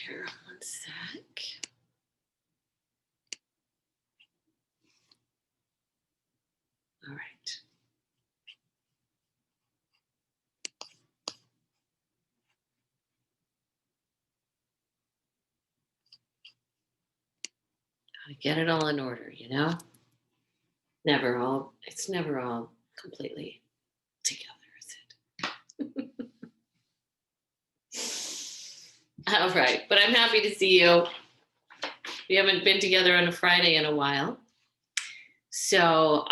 here, one sec. All right. Gotta get it all in order, you know? It's never all completely together, is it? All right, but I'm happy to see you. We haven't been together on a Friday in a while. So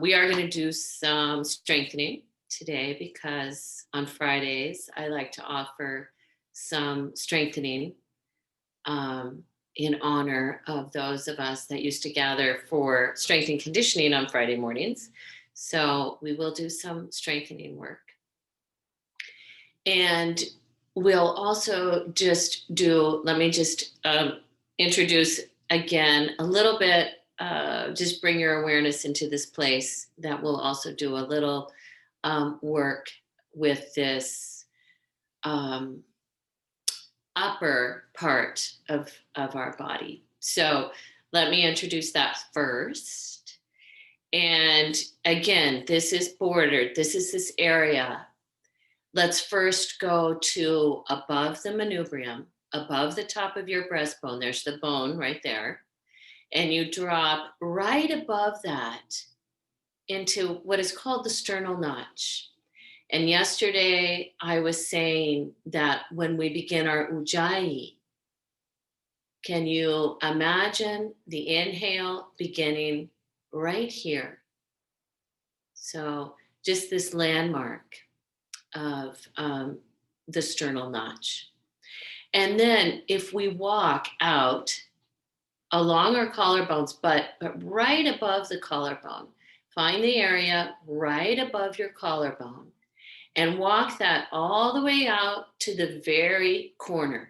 we are gonna do some strengthening today because on Fridays, I like to offer some strengthening in honor of those of us that used to gather for strength and conditioning on Friday mornings. So we will do some strengthening work. And we'll also let me just introduce again a little bit, just bring your awareness into this place that we'll also do a little work with this upper part of our body. So let me introduce that first. And again, this is bordered. This is this area. Let's first go to above the manubrium, above the top of your breastbone. There's the bone right there. And you drop right above that into what is called the sternal notch. And yesterday I was saying that when we begin our ujjayi, can you imagine the inhale beginning right here? So just this landmark of the sternal notch. And then if we walk out along our collarbones, but right above the collarbone, find the area right above your collarbone and walk that all the way out to the very corner.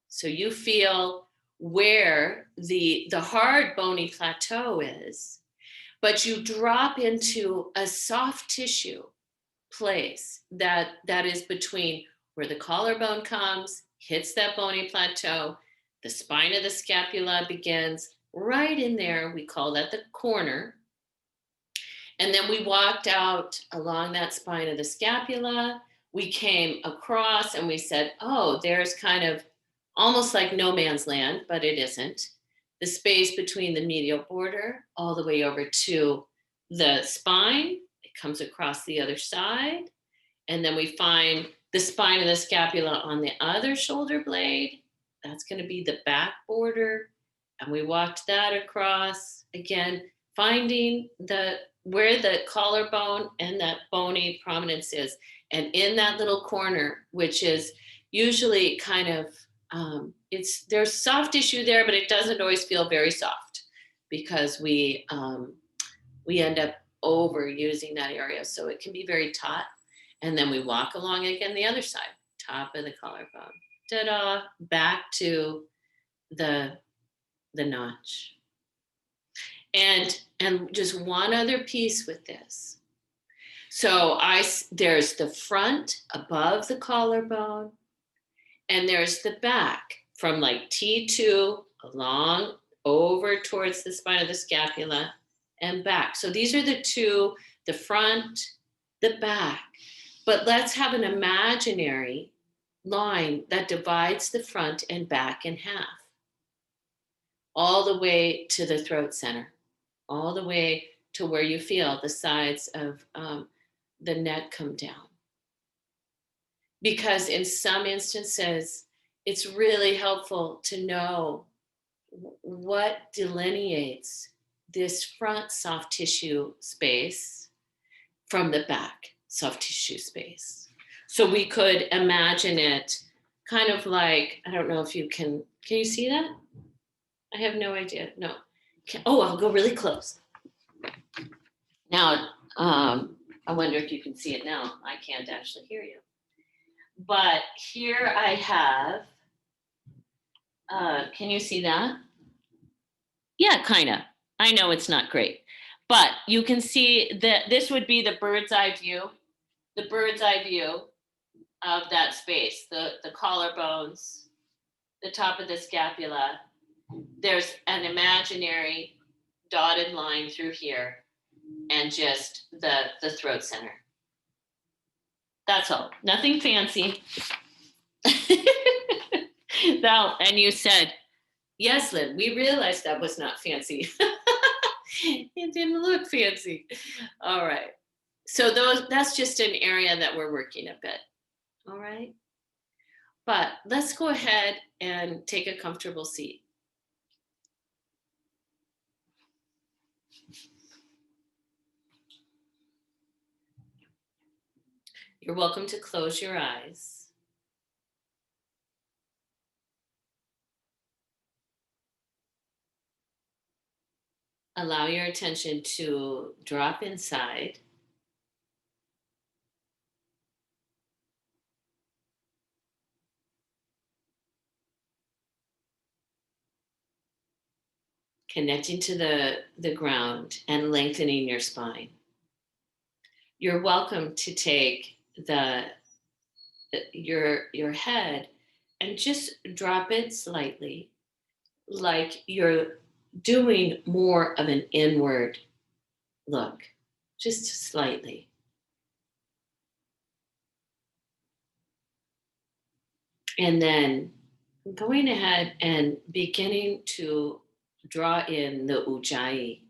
So you feel where the hard bony plateau is, but you drop into a soft tissue place that is between where the collarbone comes, hits that bony plateau, the spine of the scapula begins right in there. We call that the corner. And then we walked out along that spine of the scapula. We came across and we said, oh, there's kind of almost like no man's land, but it isn't. The space between the medial border all the way over to the spine. It comes across the other side. And then we find the spine of the scapula on the other shoulder blade. That's going to be the back border. And we walked that across, again, finding where the collarbone and that bony prominence is. And in that little corner, which is usually kind of, there's soft tissue there, but it doesn't always feel very soft because we end up overusing that area. So it can be very taut. And then we walk along again the other side, top of the collarbone. Ta-da, back to the notch. And just one other piece with this. So there's the front above the collarbone, and there's the back from like T2 along over towards the spine of the scapula and back. So these are the two, the front, the back. But let's have an imaginary line that divides the front and back in half, all the way to the throat center, all the way to where you feel the sides of the neck come down. Because in some instances, it's really helpful to know what delineates this front soft tissue space from the back soft tissue space. So we could imagine it kind of like, I don't know if you can you see that? I have no idea. No. I'll go really close. Now, I wonder if you can see it now. I can't actually hear you. But here I have, can you see that? Yeah, kind of. I know it's not great, but you can see that this would be the bird's eye view of that space, the collarbones the top of the scapula, there's an imaginary dotted line through here and just the throat center. That's all. Nothing fancy. Now, and you said, yes, Lynn, we realized that was not fancy. It didn't look fancy. All right. So that's just an area that we're working a bit. All right. But let's go ahead and take a comfortable seat. You're welcome to close your eyes. Allow your attention to drop inside. Connecting to the ground and lengthening your spine. You're welcome to take your head and just drop it slightly, like you're doing more of an inward look, just slightly. And then going ahead and beginning to draw in the ujjayi.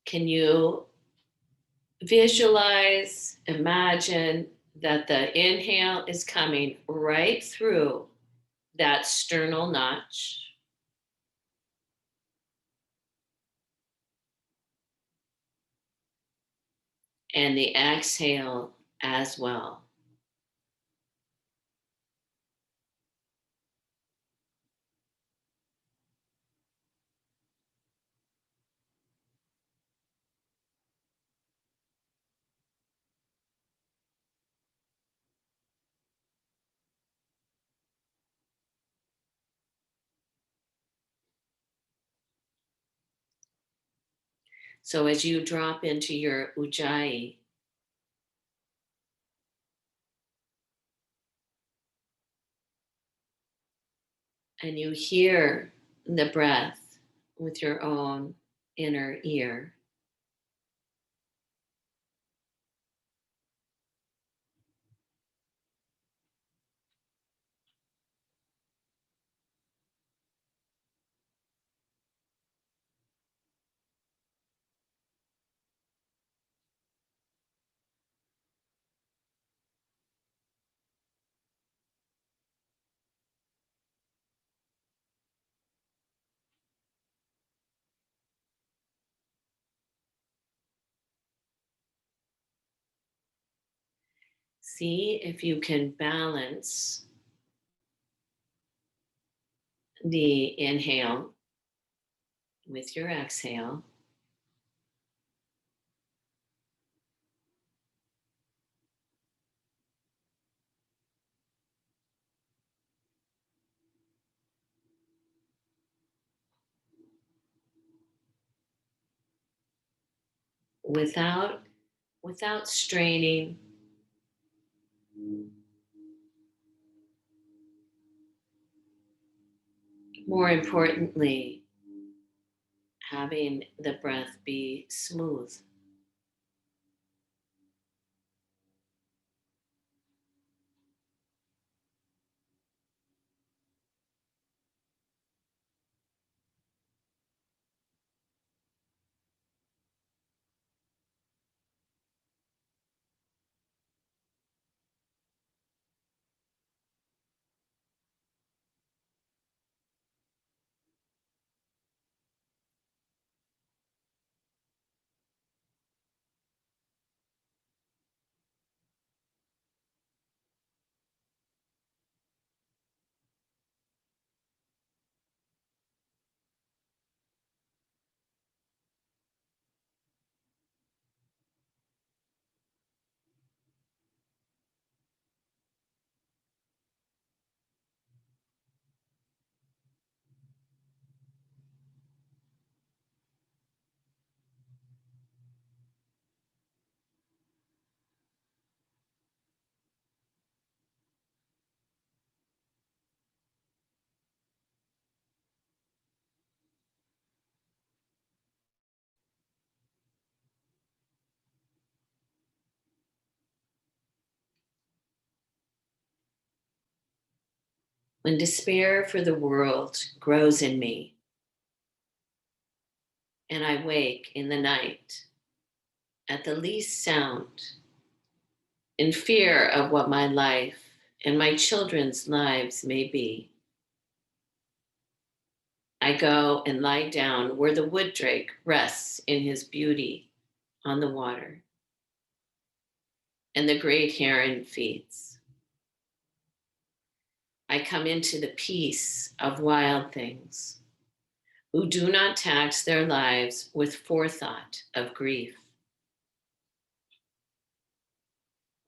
Can you visualize, imagine that the inhale is coming right through that sternal notch? And the exhale as well. So as you drop into your ujjayi, and you hear the breath with your own inner ear, see if you can balance the inhale with your exhale. Without straining. More importantly, having the breath be smooth. When despair for the world grows in me, and I wake in the night at the least sound, in fear of what my life and my children's lives may be, I go and lie down where the wood drake rests in his beauty on the water, and the great heron feeds. I come into the peace of wild things who do not tax their lives with forethought of grief.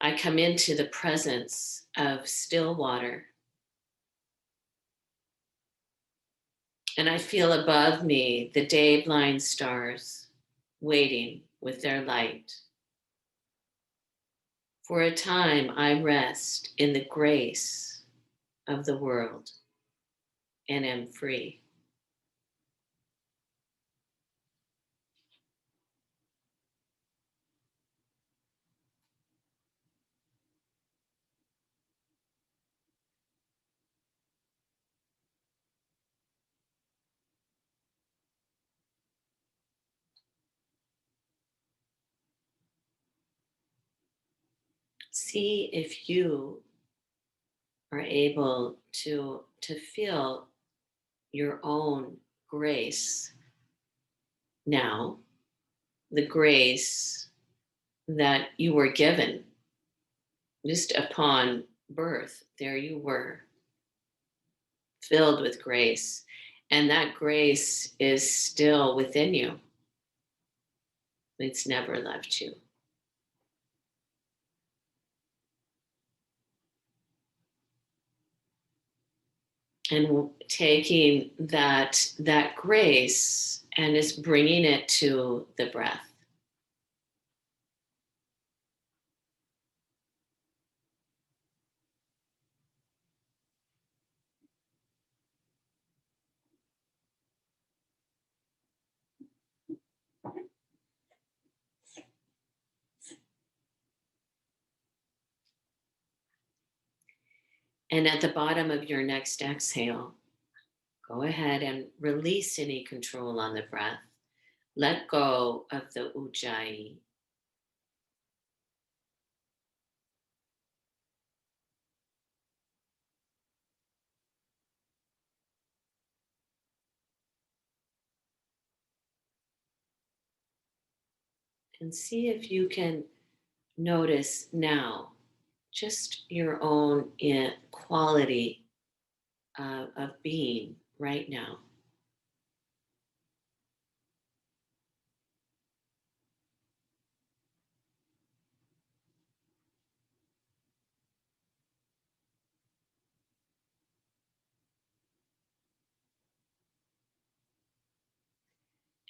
I come into the presence of still water, and I feel above me the day blind stars waiting with their light. For a time, I rest in the grace of the world and am free. See if you are able to feel your own grace now, the grace that you were given just upon birth. There you were, filled with grace, and that grace is still within you. It's never left you. And taking that grace and is bringing it to the breath. And at the bottom of your next exhale, go ahead and release any control on the breath. Let go of the ujjayi. And see if you can notice now just your own quality of being right now.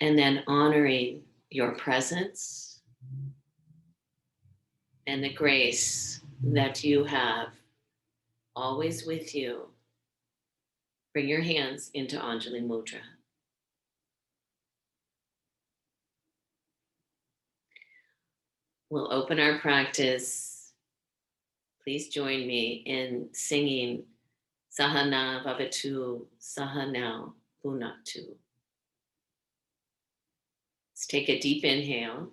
And then honoring your presence and the grace that you have always with you. Bring your hands into Anjali Mudra. We'll open our practice. Please join me in singing Sahana Vavatu Sahana Bhunaktu. Let's take a deep inhale.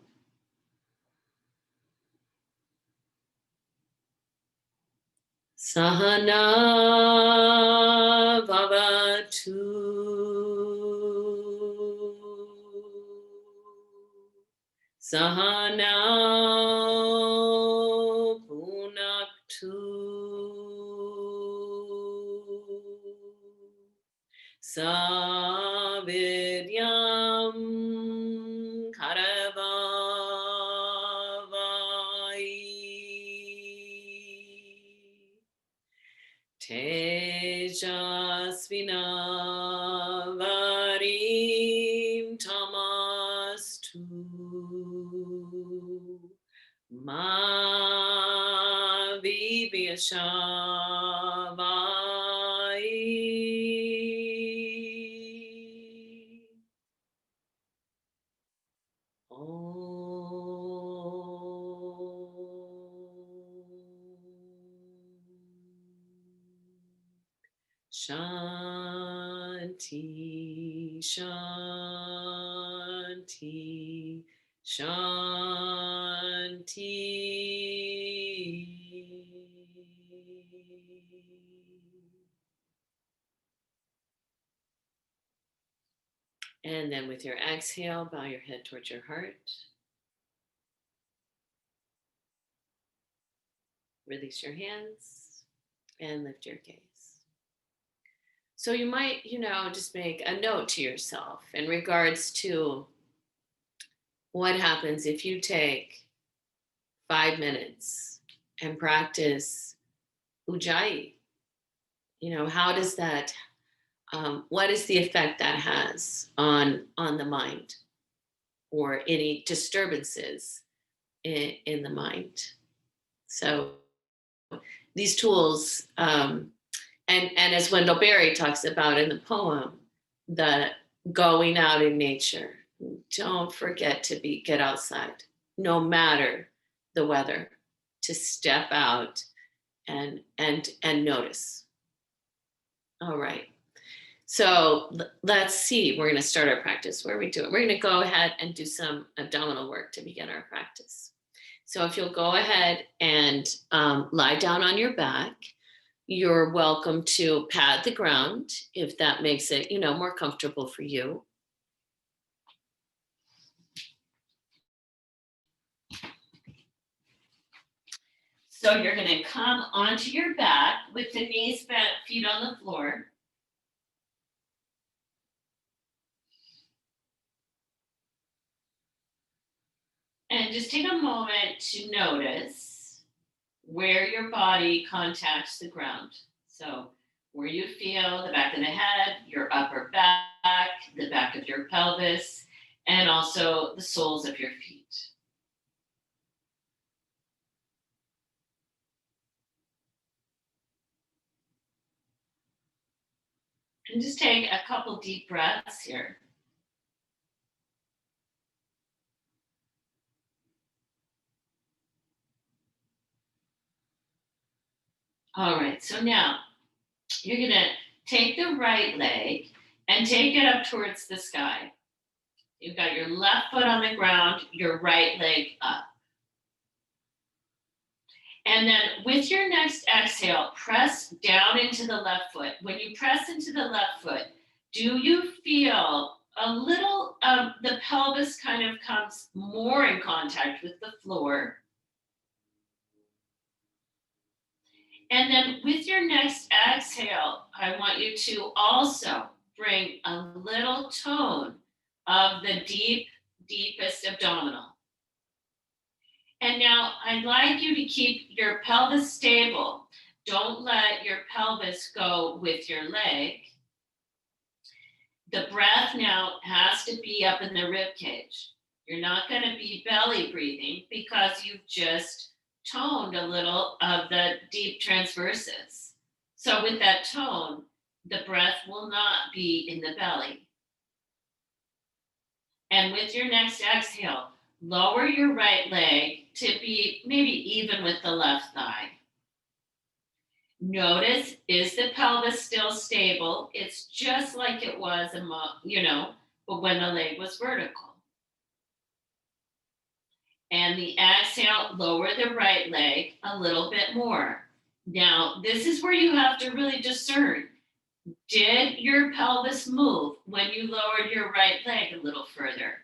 Sahana Vavatu Sahana Bhunaktu Saviryam Karavavai Tejasvinavarim Tamastu Ma Vibhyashavai. Shanti, Shanti, Shanti. And then with your exhale, bow your head towards your heart. Release your hands and lift your gaze. So you might, just make a note to yourself in regards to what happens if you take 5 minutes and practice Ujjayi. How does that, what is the effect that has on the mind or any disturbances in the mind? So these tools, and as Wendell Berry talks about in the poem, the going out in nature. Don't forget to get outside, no matter the weather, to step out and notice. All right. So let's see. We're going to start our practice. Where are we doing? We're going to go ahead and do some abdominal work to begin our practice. So if you'll go ahead and lie down on your back, you're welcome to pad the ground if that makes it, more comfortable for you. So you're going to come onto your back with the knees bent, feet on the floor. And just take a moment to notice where your body contacts the ground. So where you feel the back of the head, your upper back, the back of your pelvis, and also the soles of your feet. And just take a couple deep breaths here. All right, so now you're going to take the right leg and take it up towards the sky. You've got your left foot on the ground, your right leg up. And then with your next exhale, press down into the left foot. When you press into the left foot, do you feel a little of the pelvis kind of comes more in contact with the floor? And then with your next exhale, I want you to also bring a little tone of the deepest abdominal. And now I'd like you to keep your pelvis stable. Don't let your pelvis go with your leg. The breath now has to be up in the rib cage. You're not going to be belly breathing because you've just toned a little of the deep transverses. So with that tone, the breath will not be in the belly. And with your next exhale, lower your right leg to be maybe even with the left thigh. Notice, is the pelvis still stable? It's just like it was, but when the leg was vertical. And the exhale, lower the right leg a little bit more. Now, this is where you have to really discern. Did your pelvis move when you lowered your right leg a little further?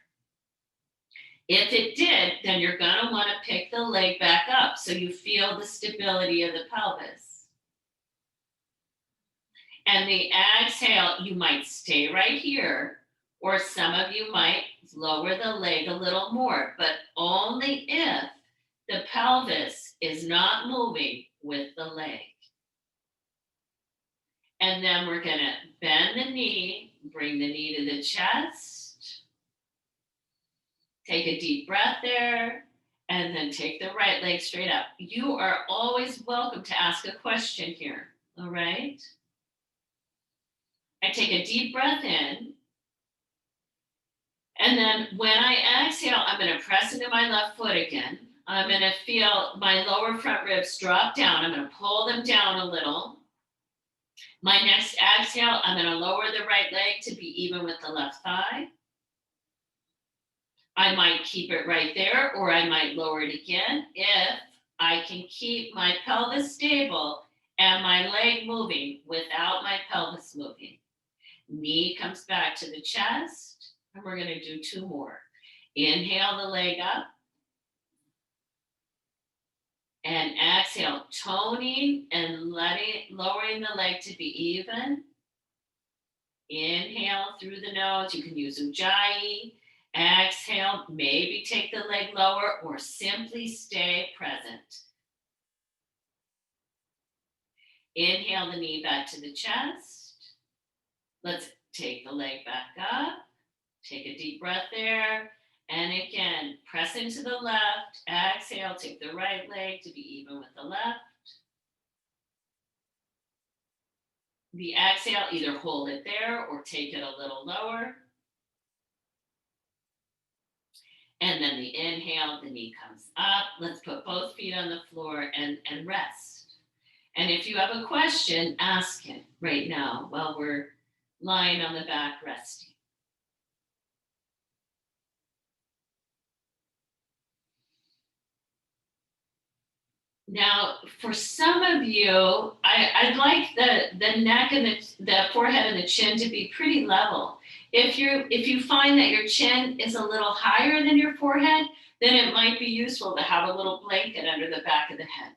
If it did, then you're going to want to pick the leg back up so you feel the stability of the pelvis. And the exhale, you might stay right here, or some of you might lower the leg a little more, but only if the pelvis is not moving with the leg. And then we're going to bend the knee, bring the knee to the chest. Take a deep breath there, and then take the right leg straight up. You are always welcome to ask a question here, all right? I take a deep breath in, and then when I exhale, I'm going to press into my left foot again. I'm going to feel my lower front ribs drop down. I'm going to pull them down a little. My next exhale, I'm going to lower the right leg to be even with the left thigh. I might keep it right there, or I might lower it again if I can keep my pelvis stable and my leg moving without my pelvis moving. Knee comes back to the chest, and we're going to do 2 more. Inhale the leg up, and exhale, toning and lowering the leg to be even. Inhale through the nose. You can use Ujjayi. Exhale, maybe take the leg lower or simply stay present. Inhale the knee back to the chest. Let's take the leg back up. Take a deep breath there. And again, press into the left. Exhale, take the right leg to be even with the left. The exhale, either hold it there or take it a little lower. And then the inhale, the knee comes up. Let's put both feet on the floor and rest. And if you have a question, ask it right now while we're lying on the back resting. Now, for some of you, I'd like the neck and the forehead and the chin to be pretty level. If you find that your chin is a little higher than your forehead, then it might be useful to have a little blanket under the back of the head.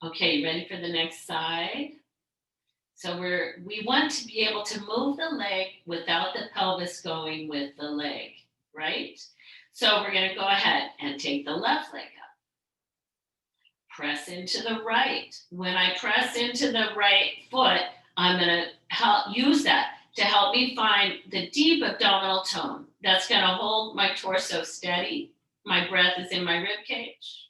Okay, you ready for the next side? So we want to be able to move the leg without the pelvis going with the leg, right? So we're going to go ahead and take the left leg up. Press into the right. When I press into the right foot, I'm going to use that to help me find the deep abdominal tone. That's going to hold my torso steady. My breath is in my rib cage.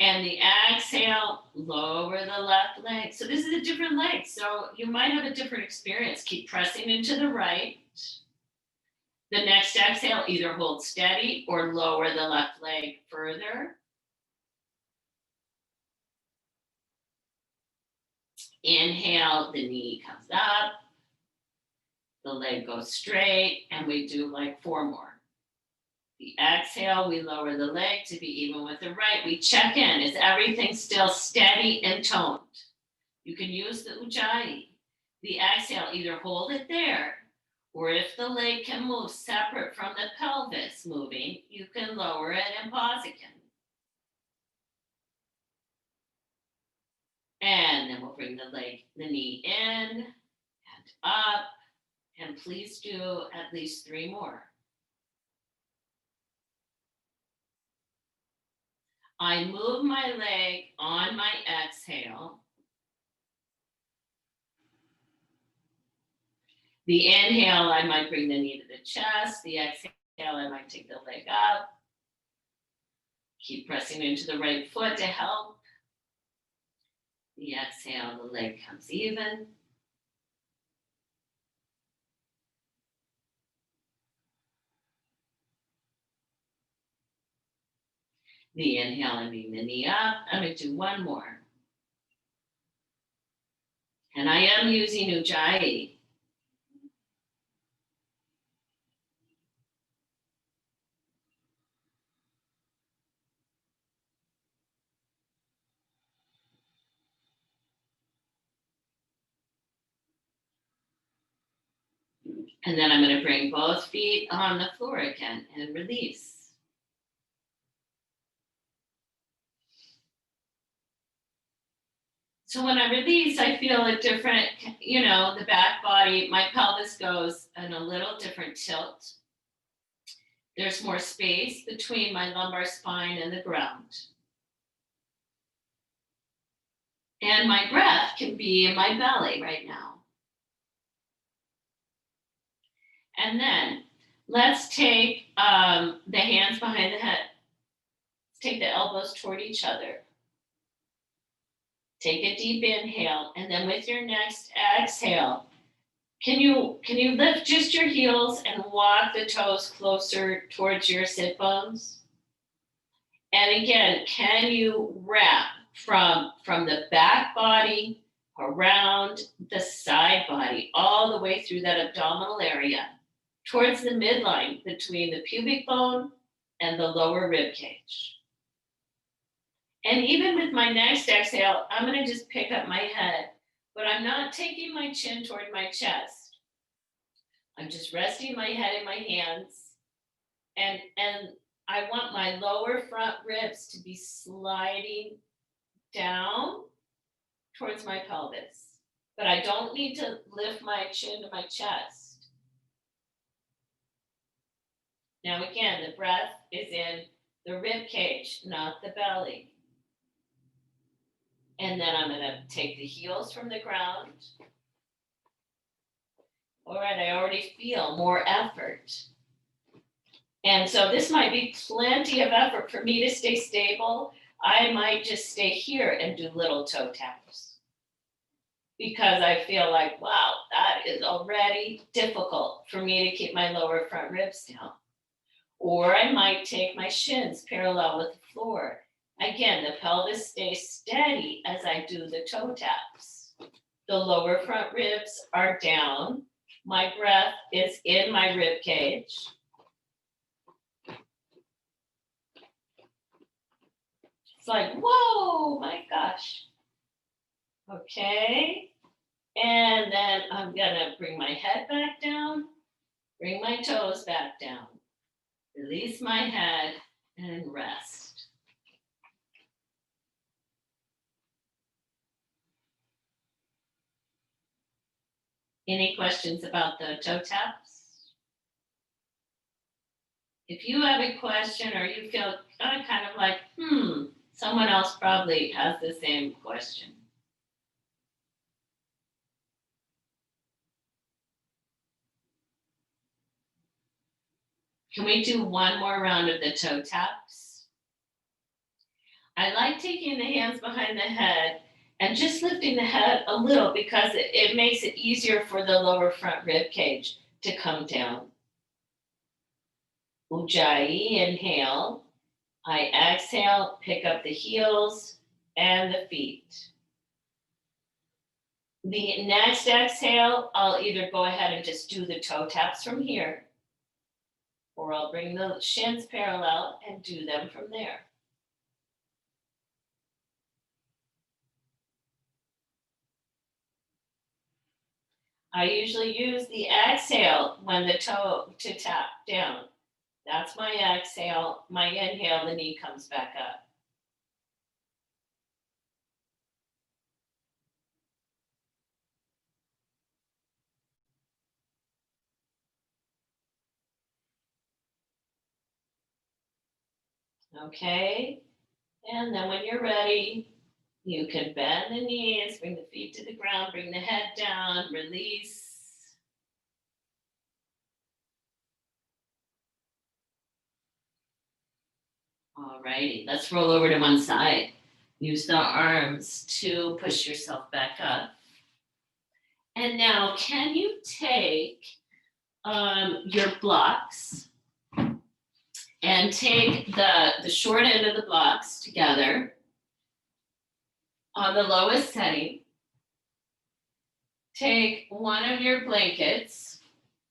And the exhale, lower the left leg. So this is a different leg. So you might have a different experience. Keep pressing into the right. The next exhale, either hold steady or lower the left leg further. Inhale, the knee comes up. The leg goes straight, and we do like 4 more. The exhale, we lower the leg to be even with the right. We check in. Is everything still steady and toned? You can use the Ujjayi. The exhale, either hold it there, or if the leg can move separate from the pelvis moving, you can lower it and pause again. And then we'll bring the knee in and up. And please do at least 3 more. I move my leg on my exhale. The inhale, I might bring the knee to the chest. The exhale, I might take the leg up. Keep pressing into the right foot to help. The exhale, the leg comes even. The inhale, I bring the knee up. I'm going to do 1 more. And I am using Ujjayi. And then I'm going to bring both feet on the floor again and release. So when I release, I feel a different, the back body, my pelvis goes in a little different tilt. There's more space between my lumbar spine and the ground. And my breath can be in my belly right now. And then let's take the hands behind the head. Let's take the elbows toward each other. Take a deep inhale, and then with your next exhale, can you lift just your heels and walk the toes closer towards your sit bones? And again, can you wrap from the back body around the side body, all the way through that abdominal area, towards the midline between the pubic bone and the lower rib cage. And even with my next exhale, I'm going to just pick up my head, but I'm not taking my chin toward my chest. I'm just resting my head in my hands, and I want my lower front ribs to be sliding down towards my pelvis, but I don't need to lift my chin to my chest. Now again, the breath is in the rib cage, not the belly. And then I'm going to take the heels from the ground. All right, I already feel more effort. And so this might be plenty of effort for me to stay stable. I might just stay here and do little toe taps, because I feel like, wow, that is already difficult for me to keep my lower front ribs down. Or I might take my shins parallel with the floor. Again, the pelvis stays steady as I do the toe taps. The lower front ribs are down. My breath is in my rib cage. It's like, whoa, my gosh. Okay. And then I'm gonna bring my head back down, bring my toes back down, release my head, and rest. Any questions about the toe taps? If you have a question or you feel kind of like, someone else probably has the same question. Can we do one more round of the toe taps? I like taking the hands behind the head and just lifting the head a little, because it makes it easier for the lower front rib cage to come down. Ujjayi, inhale. I exhale, pick up the heels and the feet. The next exhale, I'll either go ahead and just do the toe taps from here, or I'll bring the shins parallel and do them from there. I usually use the exhale when the toe to tap down. That's my exhale. My inhale, the knee comes back up. Okay, and then when you're ready, you can bend the knees, bring the feet to the ground, bring the head down, release. All righty, let's roll over to one side. Use the arms to push yourself back up. And now, can you take your blocks and take the short end of the blocks together on the lowest setting. Take one of your blankets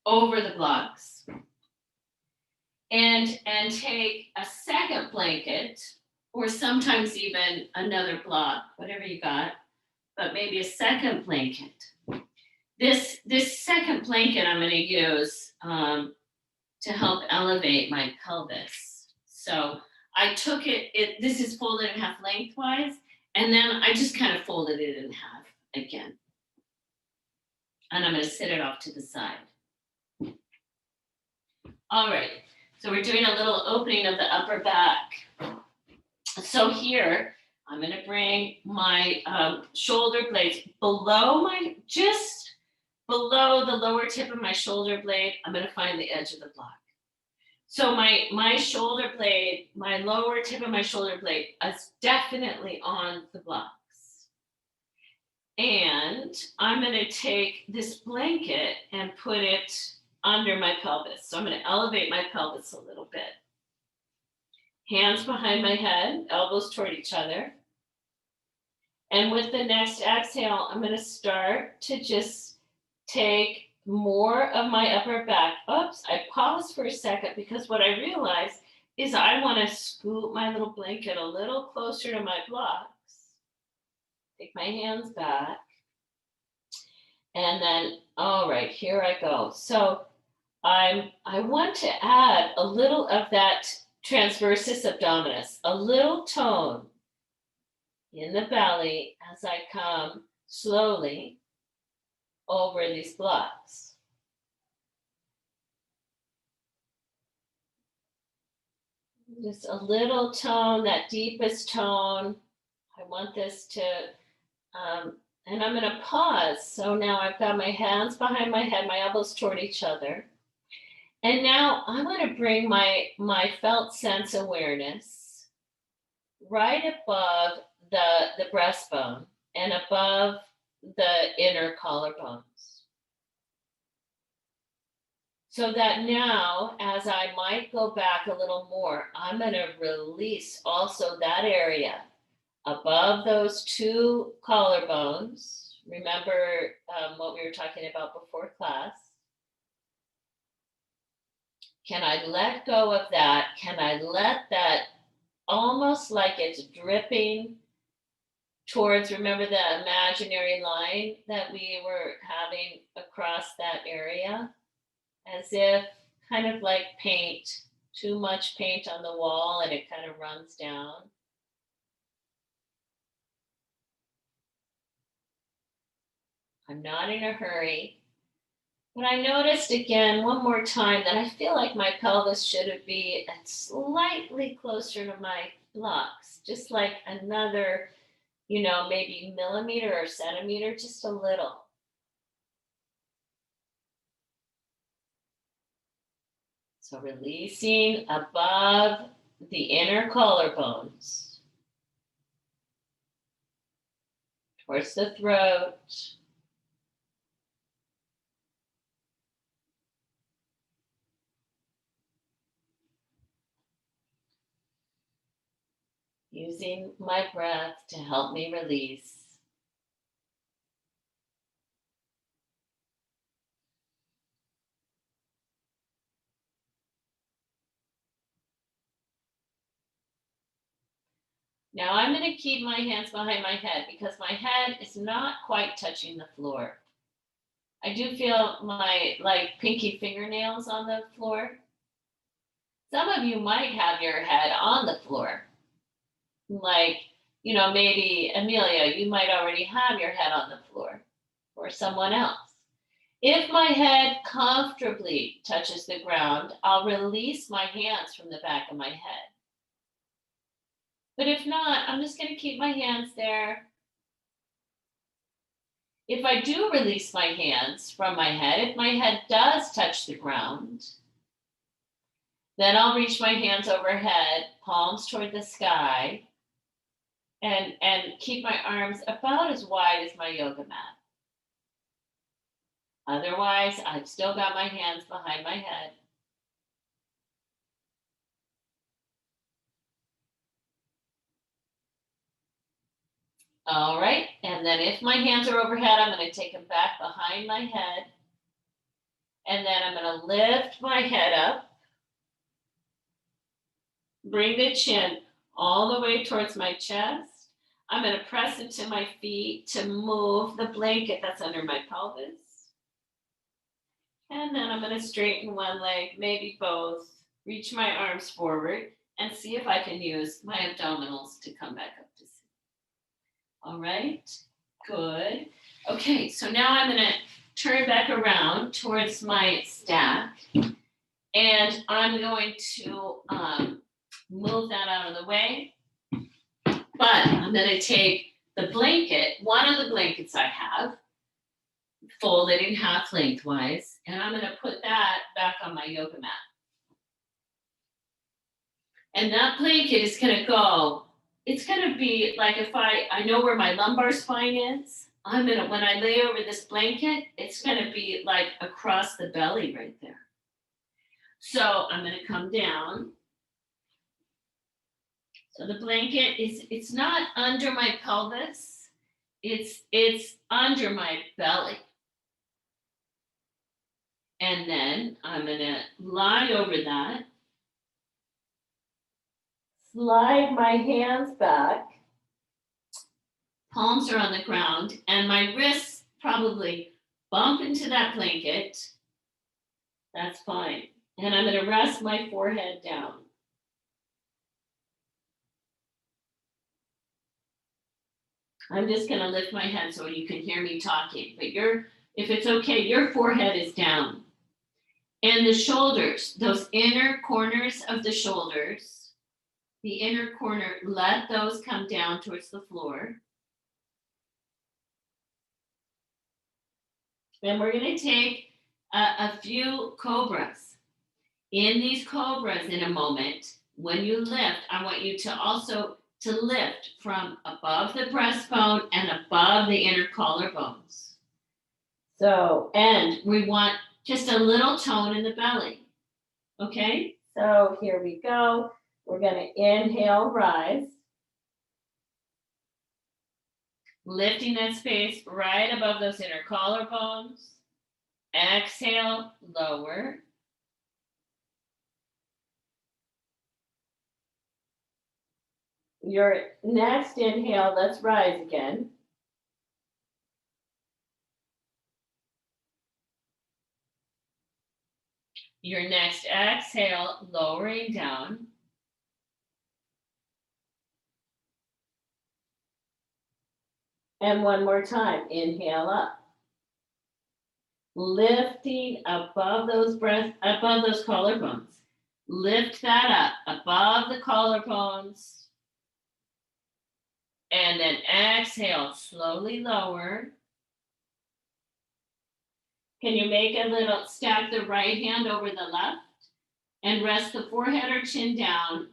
over the blocks and take a second blanket, or sometimes even another block, whatever you got, but maybe a second blanket. This second blanket I'm going to use to help elevate my pelvis. So I took it, this is folded in half lengthwise, and then I just kind of folded it in half again. And I'm going to sit it off to the side. All right, so we're doing a little opening of the upper back. So here, I'm going to bring my shoulder blades below just below the lower tip of my shoulder blade. I'm going to find the edge of the block. So my shoulder blade, my lower tip of my shoulder blade is definitely on the blocks. And I'm going to take this blanket and put it under my pelvis. So I'm going to elevate my pelvis a little bit. Hands behind my head, elbows toward each other. And with the next exhale, I'm going to start to just take more of my upper back. Oops, I paused for a second because what I realized is I want to scoot my little blanket a little closer to my blocks. Take my hands back. And then, all right, here I go. So I want to add a little of that transversus abdominis, a little tone in the belly as I come slowly over these blocks. Just a little tone, that deepest tone. I want this to, and I'm going to pause. So now I've got my hands behind my head, my elbows toward each other. And now I'm going to bring my felt sense awareness right above the breastbone and above the inner collarbones. So that now, as I might go back a little more, I'm going to release also that area above those two collarbones. Remember what we were talking about before class. Can I let go of that? Can I let that almost like it's dripping towards, remember the imaginary line that we were having across that area? As if kind of like paint, too much paint on the wall and it kind of runs down. I'm not in a hurry. But I noticed again, one more time, that I feel like my pelvis should be slightly closer to my blocks, just like another, maybe millimeter or centimeter, just a little. So releasing above the inner collarbones, towards the throat. Using my breath to help me release. Now I'm going to keep my hands behind my head because my head is not quite touching the floor. I do feel my pinky fingernails on the floor. Some of you might have your head on the floor. Maybe Amelia, you might already have your head on the floor, or someone else. If my head comfortably touches the ground, I'll release my hands from the back of my head. But if not, I'm just going to keep my hands there. If I do release my hands from my head, if my head does touch the ground, then I'll reach my hands overhead, palms toward the sky, and keep my arms about as wide as my yoga mat. Otherwise, I've still got my hands behind my head. All right, and then if my hands are overhead, I'm going to take them back behind my head. And then I'm going to lift my head up. Bring the chin all the way towards my chest. I'm going to press into my feet to move the blanket that's under my pelvis. And then I'm going to straighten one leg, maybe both, reach my arms forward, and see if I can use my abdominals to come back up to sit. All right, good. Okay, so now I'm going to turn back around towards my stack, and I'm going to move that out of the way. But I'm going to take the blanket, one of the blankets I have, fold it in half lengthwise, and I'm going to put that back on my yoga mat. And that blanket is going to go, it's going to be like if I know where my lumbar spine is, when I lay over this blanket, it's going to be like across the belly right there. So I'm going to come down. So the blanket it's not under my pelvis, it's under my belly. And then I'm gonna lie over that, slide my hands back, palms are on the ground, and my wrists probably bump into that blanket. That's fine. And I'm gonna rest my forehead down. I'm just gonna lift my head so you can hear me talking, but if it's okay, your forehead is down. And the shoulders, those inner corners of the shoulders, the inner corner, let those come down towards the floor. And we're gonna take a few cobras. In these cobras in a moment, when you lift, I want you to also to lift from above the breastbone and above the inner collarbones. So, and we want just a little tone in the belly. Okay, so here we go. We're gonna inhale, rise. Lifting that space right above those inner collarbones. Exhale, lower. Your next inhale, let's rise again. Your next exhale, lowering down. And one more time, inhale up. Lifting above those collarbones. Lift that up above the collarbones. And then exhale, slowly lower. Can you make a little, stack the right hand over the left and rest the forehead or chin down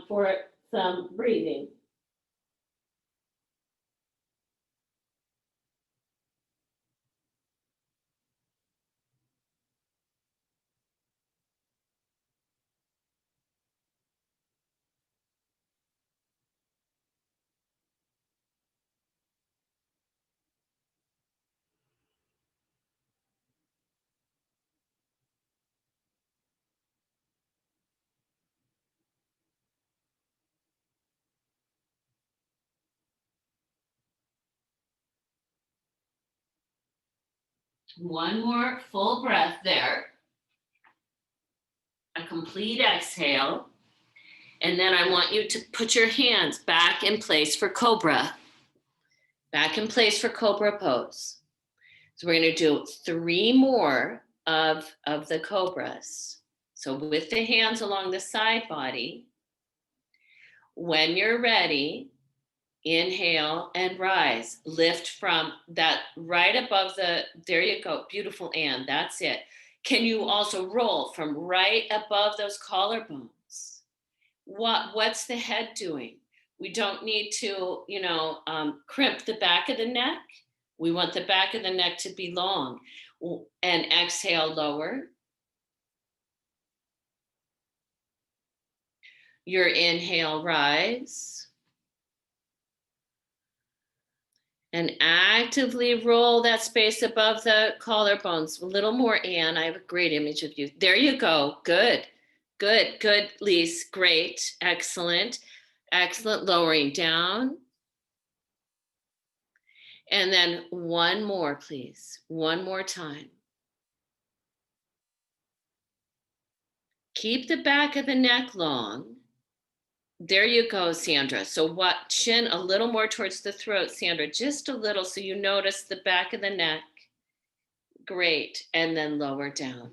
for some breathing. One more full breath there. A complete exhale. And then I want you to put your hands back in place for cobra. Back in place for cobra pose. So we're going to do 3 more of the cobras. So with the hands along the side body. When you're ready, inhale and rise. Lift from that right above there you go. Beautiful, Anne. That's it. Can you also roll from right above those collarbones? What's the head doing? We don't need to, crimp the back of the neck. We want the back of the neck to be long. And exhale, lower. Your inhale, rise. And actively roll that space above the collarbones. A little more, Anne. I have a great image of you. There you go. Good, Lise. Great, excellent. Lowering down. And then one more, please. One more time. Keep the back of the neck long. There you go, Sandra. So chin a little more towards the throat, Sandra, just a little so you notice the back of the neck. Great. And then lower down.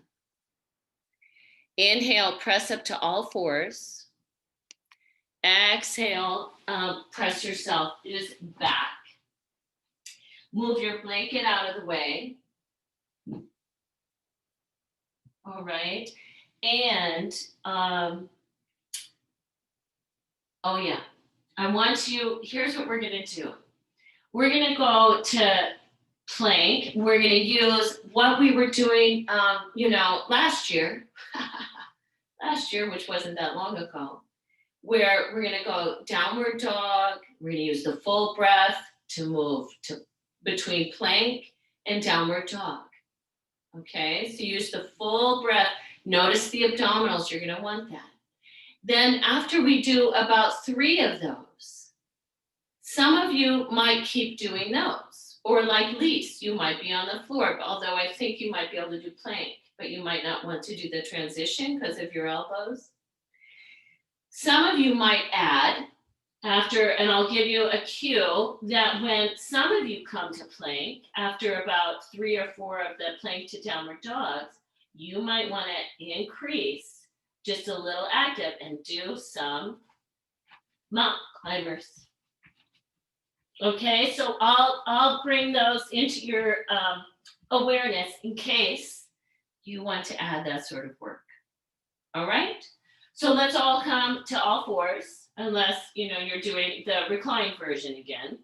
Inhale, press up to all fours. Exhale, press yourself just back. Move your blanket out of the way. All right. And, oh yeah, I want you, here's what we're gonna do. We're gonna go to plank. We're gonna use what we were doing, last year, which wasn't that long ago. where we're gonna go downward dog. We're gonna use the full breath to move to between plank and downward dog. Okay, so use the full breath. Notice the abdominals, you're gonna want that. Then after we do about 3 of those, some of you might keep doing those. Or like Lise, you might be on the floor, although I think you might be able to do plank, but you might not want to do the transition because of your elbows. Some of you might add after, and I'll give you a cue that when some of you come to plank, after about 3 or 4 of the plank to downward dogs, you might want to increase just a little active and do some mountain climbers. Okay, so I'll bring those into your awareness in case you want to add that sort of work. All right, so let's all come to all fours, unless you're doing the reclined version again.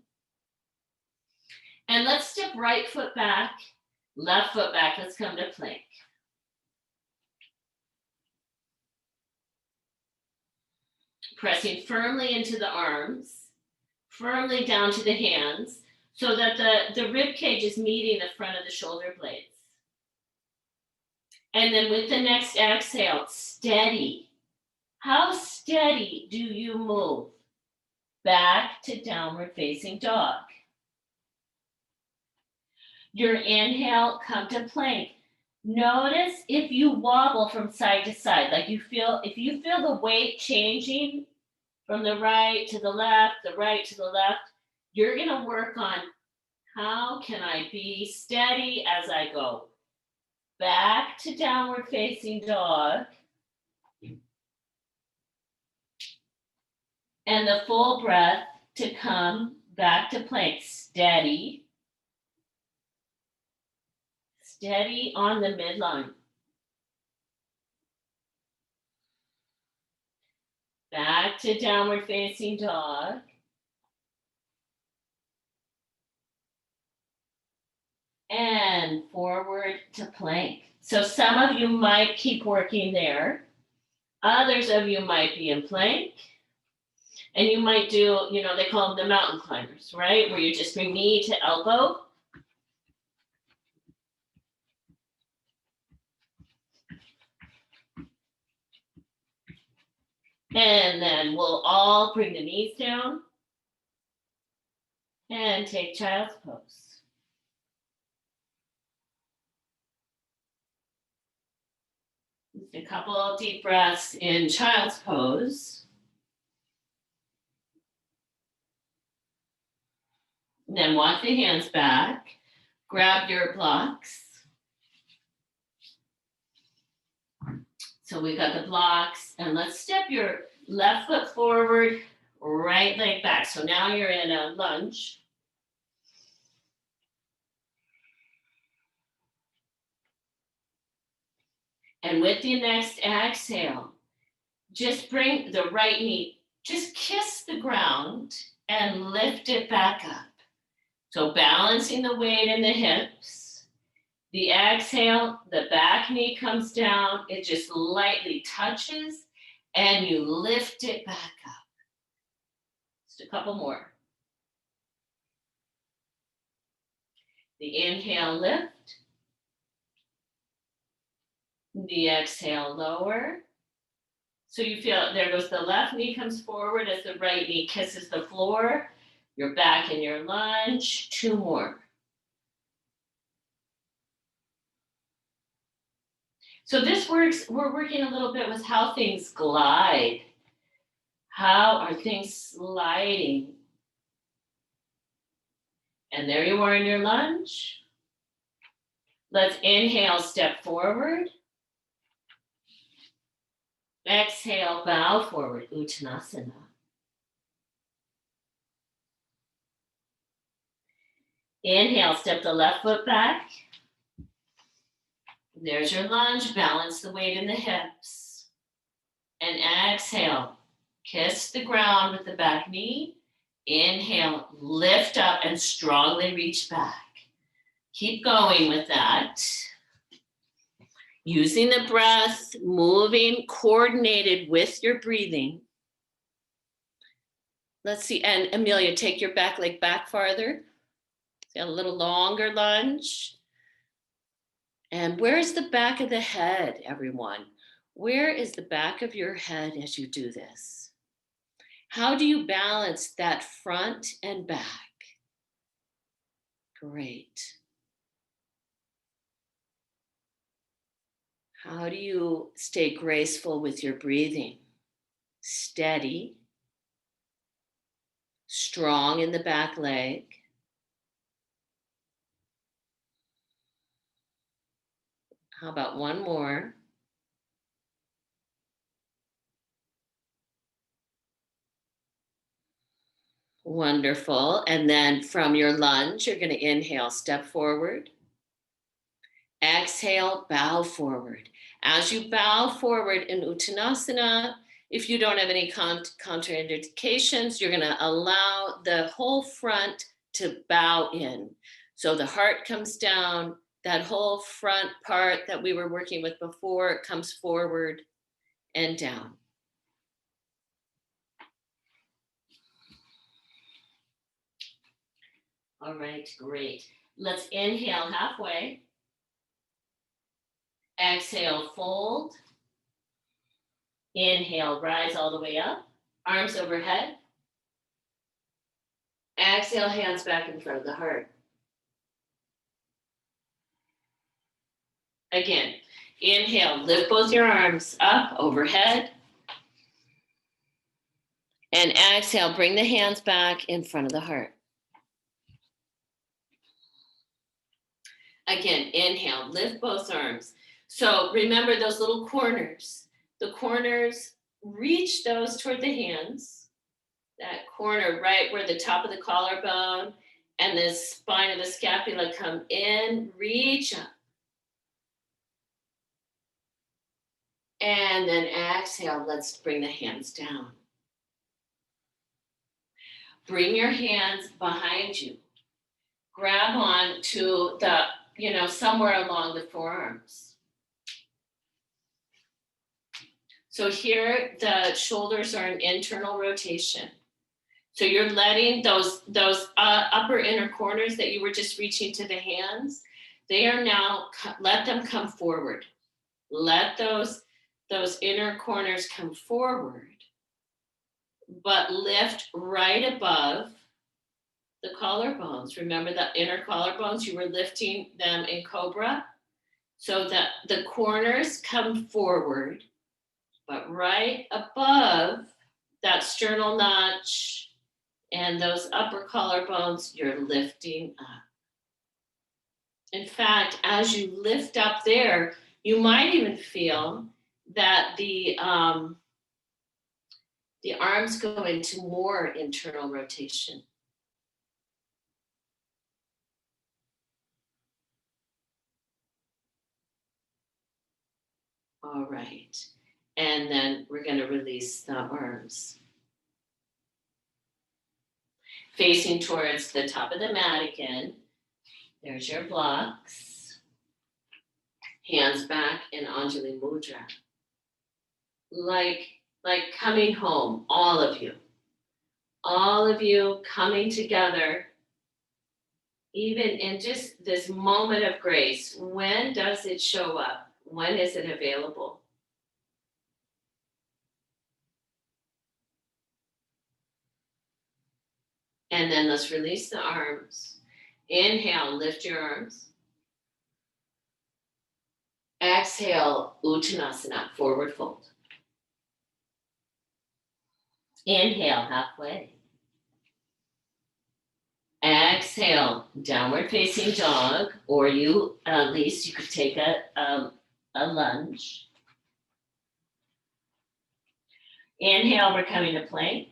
And let's step right foot back, left foot back. Let's come to plank. Pressing firmly into the arms, firmly down to the hands, so that the rib cage is meeting the front of the shoulder blades. And then with the next exhale, steady. How steady do you move back to downward facing dog? Your inhale, come to plank. Notice if you wobble from side to side, like if you feel the weight changing from the right to the left, you're gonna work on how can I be steady as I go back to downward facing dog. And the full breath to come back to plank, steady. Steady on the midline. Back to downward facing dog. And forward to plank. So some of you might keep working there. Others of you might be in plank. And you might do, they call them the mountain climbers, right? Where you just bring knee to elbow. And then we'll all bring the knees down and take child's pose. Just a couple of deep breaths in child's pose. And then walk the hands back, grab your blocks. So we got the blocks, and let's step your left foot forward, right leg back. So now you're in a lunge. And with the next exhale, just bring the right knee, just kiss the ground and lift it back up. So balancing the weight in the hips. The exhale, the back knee comes down, it just lightly touches, and you lift it back up. Just a couple more. The inhale, lift. The exhale, lower. So you feel, there goes the left knee comes forward as the right knee kisses the floor. You're back in your lunge. 2 more. So this works, we're working a little bit with how things glide. How are things sliding? And there you are in your lunge. Let's inhale, step forward. Exhale, bow forward, Uttanasana. Inhale, step the left foot back. There's your lunge, balance the weight in the hips. And exhale, kiss the ground with the back knee. Inhale, lift up and strongly reach back. Keep going with that. Using the breath, moving, coordinated with your breathing. Let's see. And Amelia, take your back leg back farther. A little longer lunge. And where's the back of the head, everyone? Where is the back of your head as you do this? How do you balance that front and back? Great. How do you stay graceful with your breathing? Steady, strong in the back leg. How about one more? Wonderful. And then from your lunge, you're going to inhale, step forward. Exhale, bow forward. As you bow forward in Uttanasana, if you don't have any contraindications, you're going to allow the whole front to bow in. So the heart comes down, that whole front part that we were working with before comes forward and down. All right, great. Let's inhale halfway. Exhale, fold. Inhale, rise all the way up. Arms overhead. Exhale, hands back in front of the heart. Again, inhale, lift both your arms up overhead. And exhale, bring the hands back in front of the heart. Again, inhale, lift both arms. So remember those little corners. The corners, reach those toward the hands. That corner right where the top of the collarbone and the spine of the scapula come in, reach up. And then exhale, let's bring the hands down. Bring your hands behind you. Grab on to the, somewhere along the forearms. So here the shoulders are an internal rotation. So you're letting those upper inner corners that you were just reaching to the hands, they are now, let them come forward. Let those inner corners come forward, but lift right above the collarbones. Remember the inner collarbones, you were lifting them in Cobra. So that the corners come forward, but right above that sternal notch and those upper collarbones, you're lifting up. In fact, as you lift up there, you might even feel that the arms go into more internal rotation. All right. And then we're going to release the arms. Facing towards the top of the mat again. There's your blocks. Hands back in Anjali Mudra. Like coming home, all of you. All of you coming together, even in just this moment of grace. When does it show up? When is it available? And then let's release the arms. Inhale, lift your arms. Exhale, Uttanasana, forward fold. Inhale, halfway. Exhale, downward facing dog, or at least you could take a lunge. Inhale, we're coming to plank.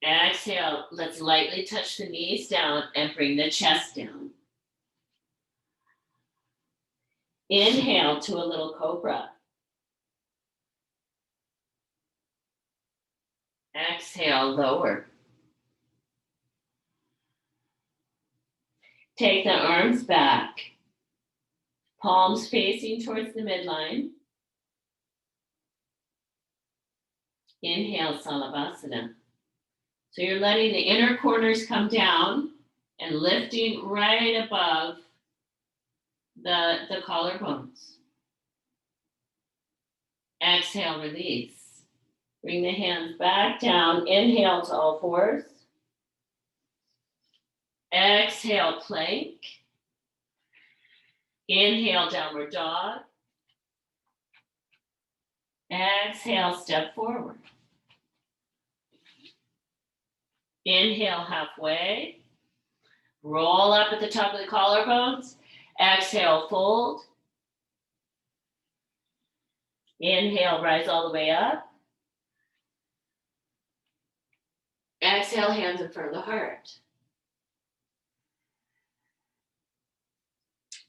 Exhale, let's lightly touch the knees down and bring the chest down. Inhale to a little cobra. Exhale, lower. Take the arms back. Palms facing towards the midline. Inhale, Salavasana. So you're letting the inner corners come down and lifting right above the collarbones. Exhale, release. Bring the hands back down. Inhale to all fours. Exhale, plank. Inhale, downward dog. Exhale, step forward. Inhale, halfway. Roll up at the top of the collarbones. Exhale, fold. Inhale, rise all the way up. Exhale, hands in front of the heart.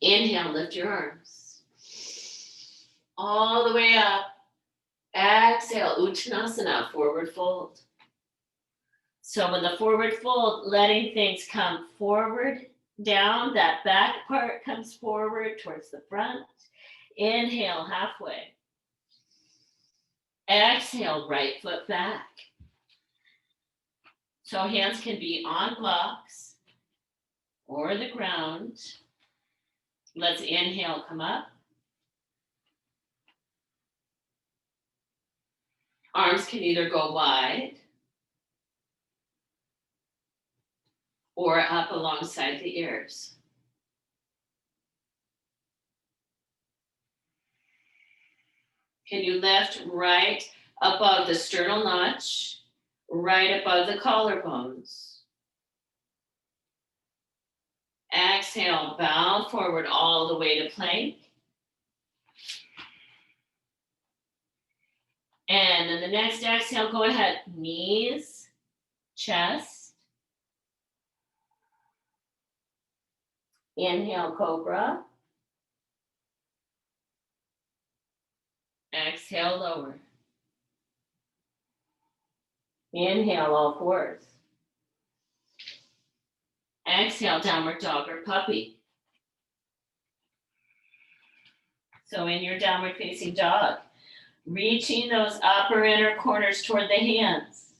Inhale, lift your arms. All the way up. Exhale, Uttanasana, forward fold. So when the forward fold, letting things come forward, down, that back part comes forward towards the front. Inhale, halfway. Exhale, right foot back. So hands can be on blocks or the ground. Let's inhale, come up. Arms can either go wide or up alongside the ears. Can you lift right above the sternal notch, right above the collarbones? Exhale, bow forward all the way to plank. And then the next exhale, go ahead, knees, chest. Inhale, cobra. Exhale, lower. Inhale, all fours. Exhale, downward dog or puppy. So in your downward facing dog, reaching those upper inner corners toward the hands,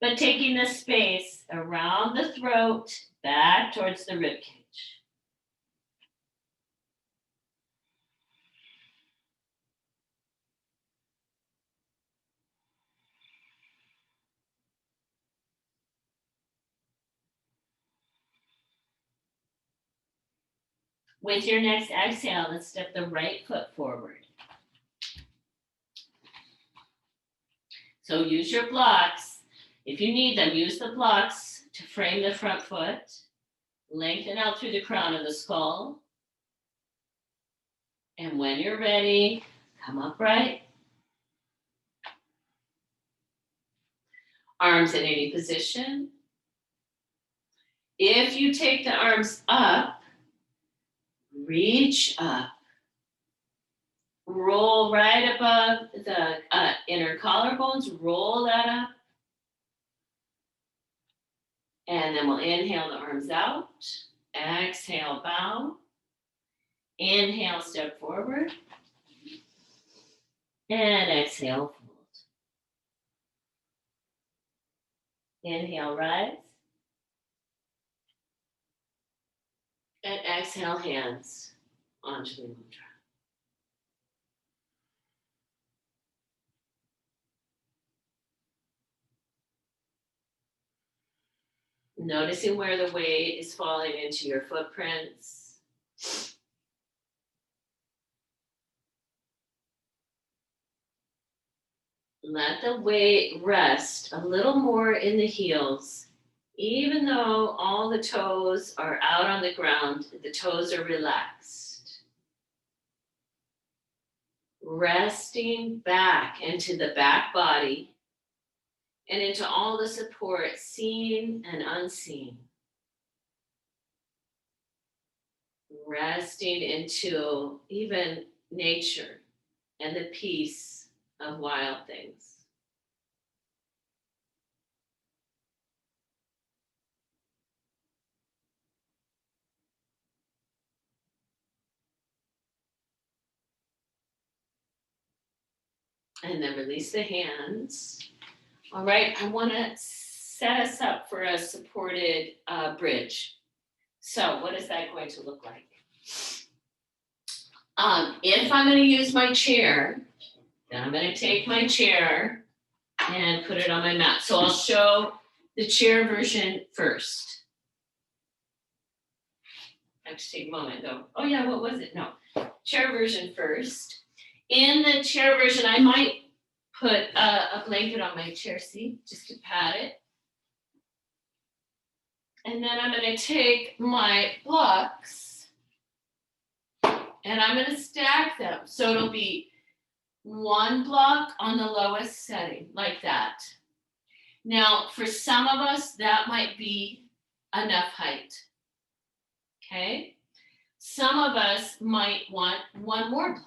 but taking the space around the throat, back towards the rib cage. With your next exhale, let's step the right foot forward. So use your blocks. If you need them, use the blocks to frame the front foot. Lengthen out through the crown of the skull. And when you're ready, come upright. Arms in any position. If you take the arms up, reach up. Roll right above the inner collarbones, roll that up. And then we'll inhale the arms out. Exhale, bow. Inhale, step forward. And exhale, fold. Inhale, rise. And exhale, hands onto the mudra. Noticing where the weight is falling into your footprints. Let the weight rest a little more in the heels. Even though all the toes are out on the ground, the toes are relaxed. Resting back into the back body and into all the support, seen and unseen. Resting into even nature and the peace of wild things. And then release the hands. All right, I want to set us up for a supported bridge. So what is that going to look like? If I'm going to use my chair, then I'm going to take my chair and put it on my mat. So I'll show the chair version first. I have to take a moment though. Oh yeah, what was it? No, chair version first. In the chair version, I might put a blanket on my chair seat just to pad it. And then I'm going to take my blocks and I'm going to stack them. So it'll be one block on the lowest setting, like that. Now, for some of us, that might be enough height. Okay? Some of us might want one more block.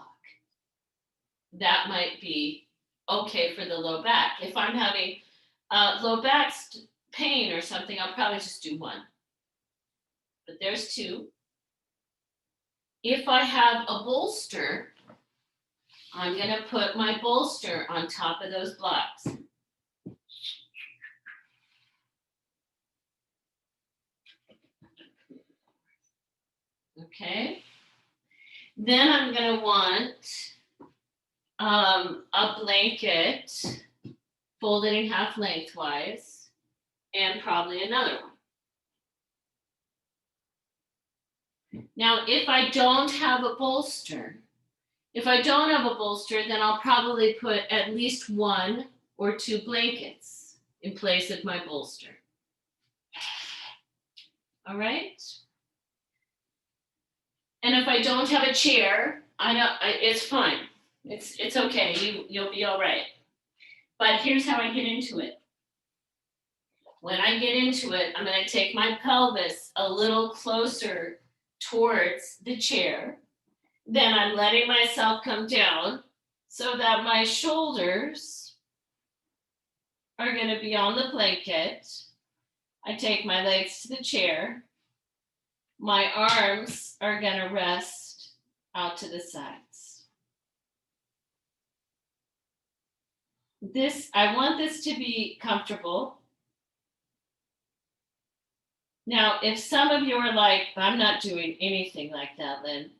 That might be okay for the low back. If I'm having low back pain or something, I'll probably just do one. But there's two. If I have a bolster, I'm going to put my bolster on top of those blocks. Okay. Then I'm going to want a blanket folded in half lengthwise and probably another one. Now, if I don't have a bolster, then I'll probably put at least one or two blankets in place of my bolster. All right? And if I don't have a chair, it's fine. It's okay. You'll be all right. But here's how I get into it. When I get into it, I'm going to take my pelvis a little closer towards the chair. Then I'm letting myself come down so that my shoulders are going to be on the blanket. I take my legs to the chair. My arms are going to rest out to the sides. I want this to be comfortable. Now, if some of you are like, I'm not doing anything like that, Lynn,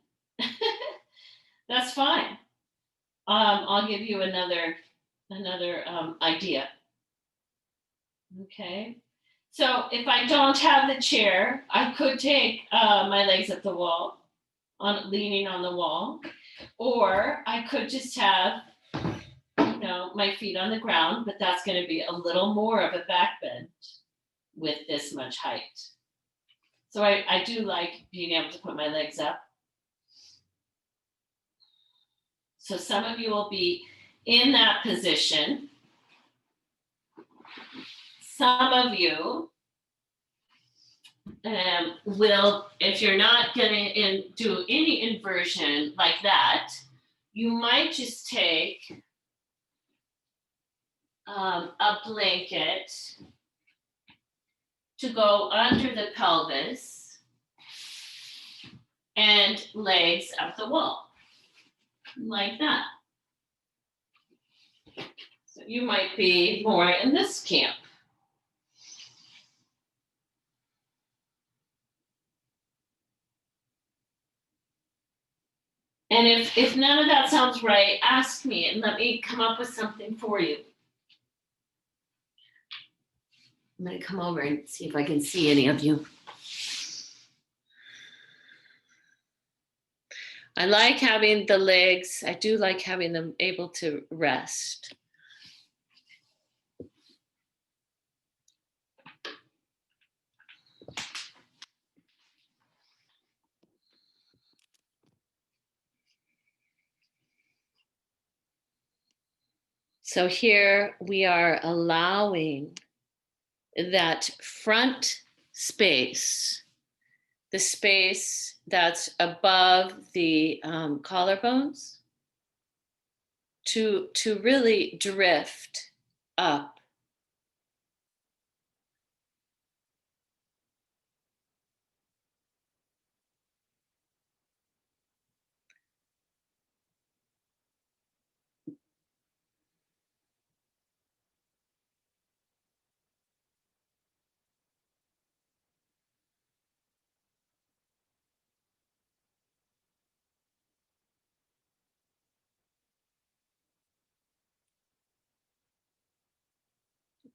that's fine. I'll give you another idea. Okay. So if I don't have the chair, I could take my legs up the wall, leaning on the wall, or I could just have, my feet on the ground, but that's going to be a little more of a back bend with this much height. So I do like being able to put my legs up. So some of you will be in that position. Some of you will, if you're not going to do any inversion like that, you might just take a blanket to go under the pelvis and legs up the wall, like that. So you might be more in this camp. And if none of that sounds right, ask me and let me come up with something for you. I'm going to come over and see if I can see any of you. I like having the legs. I do like having them able to rest. So here we are allowing that front space, the space that's above the collarbones, to really drift up.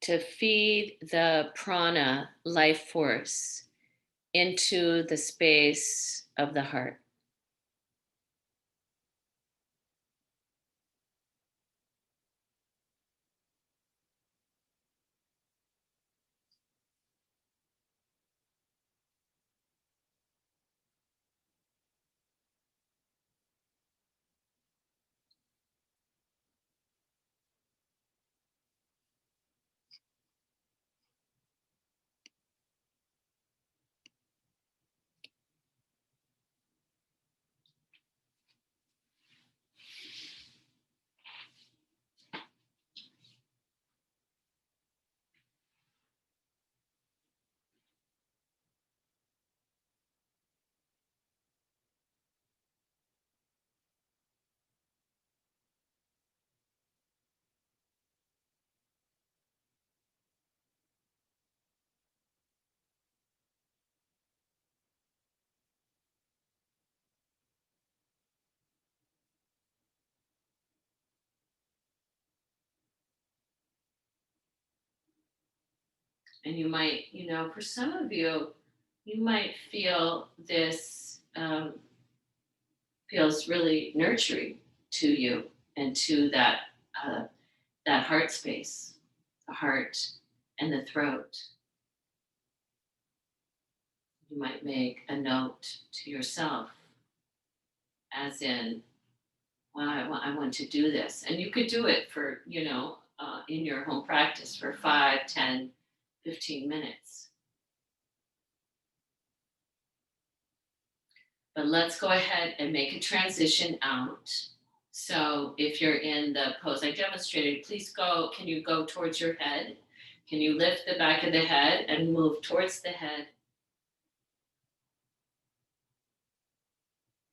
to feed the prana life force into the space of the heart. And you might, for some of you, you might feel this feels really nurturing to you and to uh, that heart space, the heart and the throat. You might make a note to yourself, as in, well, I want to do this. And you could do it for, in your home practice for 5, 10, 15 minutes. But let's go ahead and make a transition out. So if you're in the pose I demonstrated, please go, can you go towards your head? Can you lift the back of the head and move towards the head?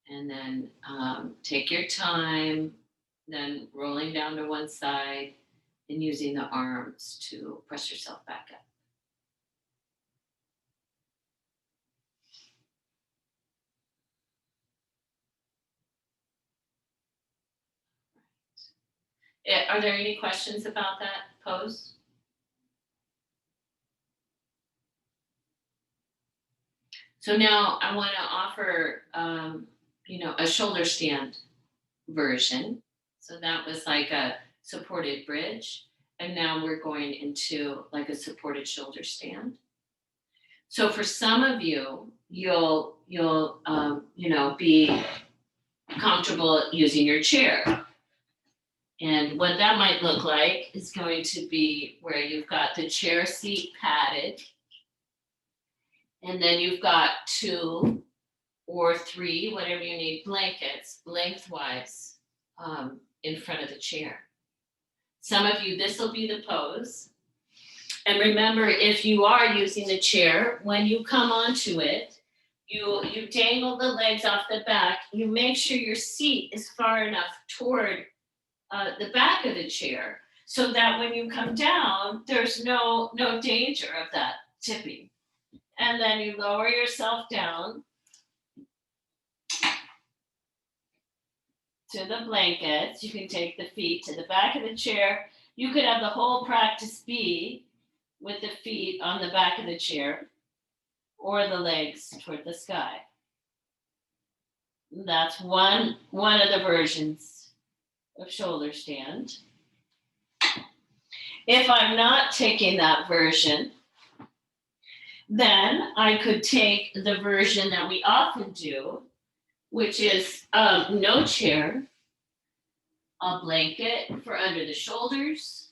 And then take your time, then rolling down to one side and using the arms to press yourself back up. Are there any questions about that pose? So now I want to offer, a shoulder stand version. So that was like a supported bridge. And now we're going into like a supported shoulder stand. So for some of you, you'll be comfortable using your chair. And what that might look like is going to be where you've got the chair seat padded, and then you've got 2 or 3, whatever you need, blankets lengthwise in front of the chair. Some of you, this will be the pose. And remember, if you are using the chair, when you come onto it, you dangle the legs off the back. You make sure your seat is far enough toward the back of the chair so that when you come down, there's no danger of that tipping. And then you lower yourself down to the blankets. You can take the feet to the back of the chair. You could have the whole practice be with the feet on the back of the chair or the legs toward the sky. That's one of the versions of shoulder stand. If I'm not taking that version, then I could take the version that we often do, which is no chair, a blanket for under the shoulders,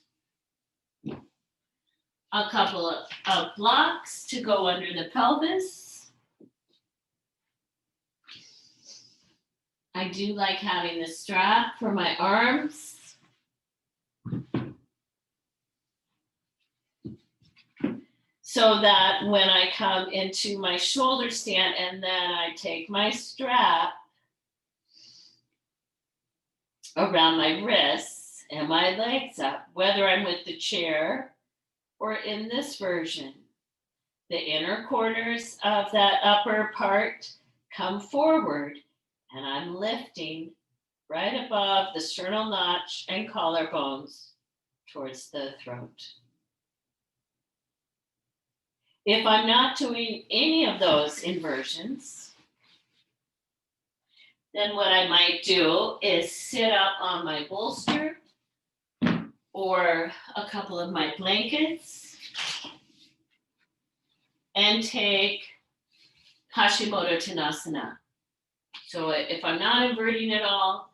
a couple of blocks to go under the pelvis. I do like having the strap for my arms. So that when I come into my shoulder stand and then I take my strap around my wrists and my legs up, whether I'm with the chair or in this version, the inner corners of that upper part come forward and I'm lifting right above the sternal notch and collarbones towards the throat. If I'm not doing any of those inversions, then what I might do is sit up on my bolster or a couple of my blankets and take Hashimoto Tanasana. So if I'm not inverting at all,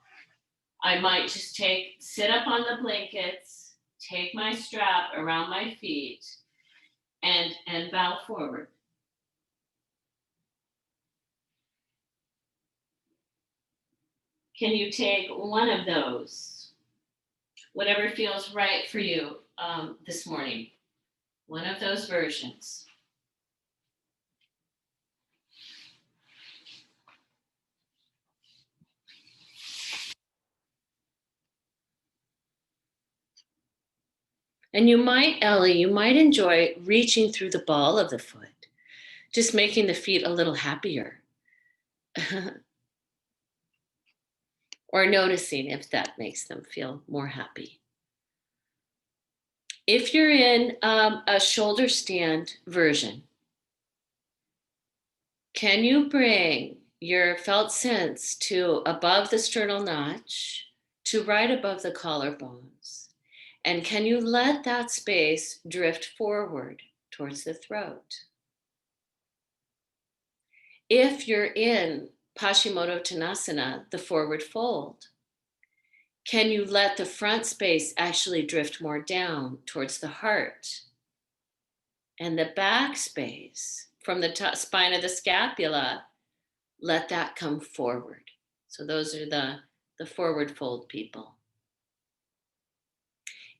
I might just sit up on the blankets, take my strap around my feet, and bow forward. Can you take one of those? Whatever feels right for you this morning. One of those versions. And you might, Ellie, you might enjoy reaching through the ball of the foot, just making the feet a little happier. Or noticing if that makes them feel more happy. If you're in a shoulder stand version, can you bring your felt sense to above the sternal notch, to right above the collarbones? And can you let that space drift forward towards the throat? If you're in Paschimotto Tanasana, the forward fold, can you let the front space actually drift more down towards the heart? And the back space from the spine of the scapula, let that come forward. So those are the forward fold people.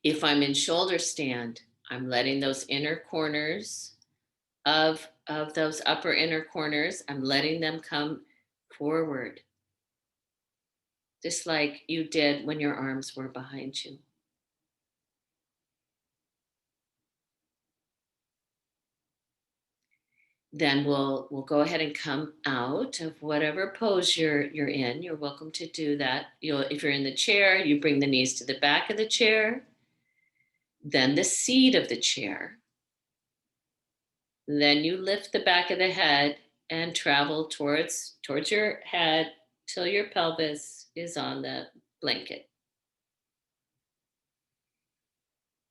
If I'm in shoulder stand, I'm letting those inner corners of those upper inner corners, I'm letting them come forward. Just like you did when your arms were behind you. Then we'll go ahead and come out of whatever pose you're in. You're welcome to do that. If you're in the chair, you bring the knees to the back of the chair, then the seat of the chair. Then you lift the back of the head and travel towards your head till your pelvis is on the blanket.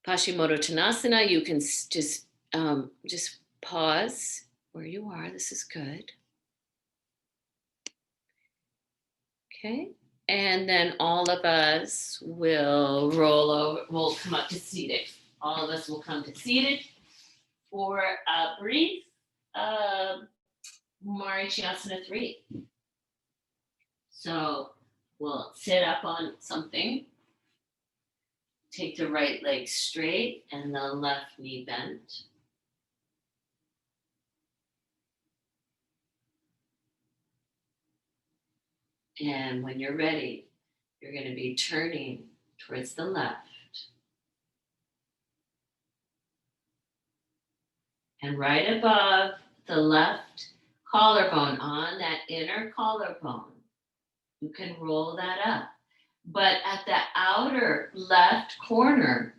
Paschimotto Tanasana, you can just pause where you are. This is good. Okay. And then all of us will roll over, we'll come up to seated. All of us will come to seated for a brief Marichyasana 3. So we'll sit up on something, take the right leg straight and the left knee bent. And when you're ready, you're going to be turning towards the left. And right above the left collarbone, on that inner collarbone, you can roll that up. But at the outer left corner,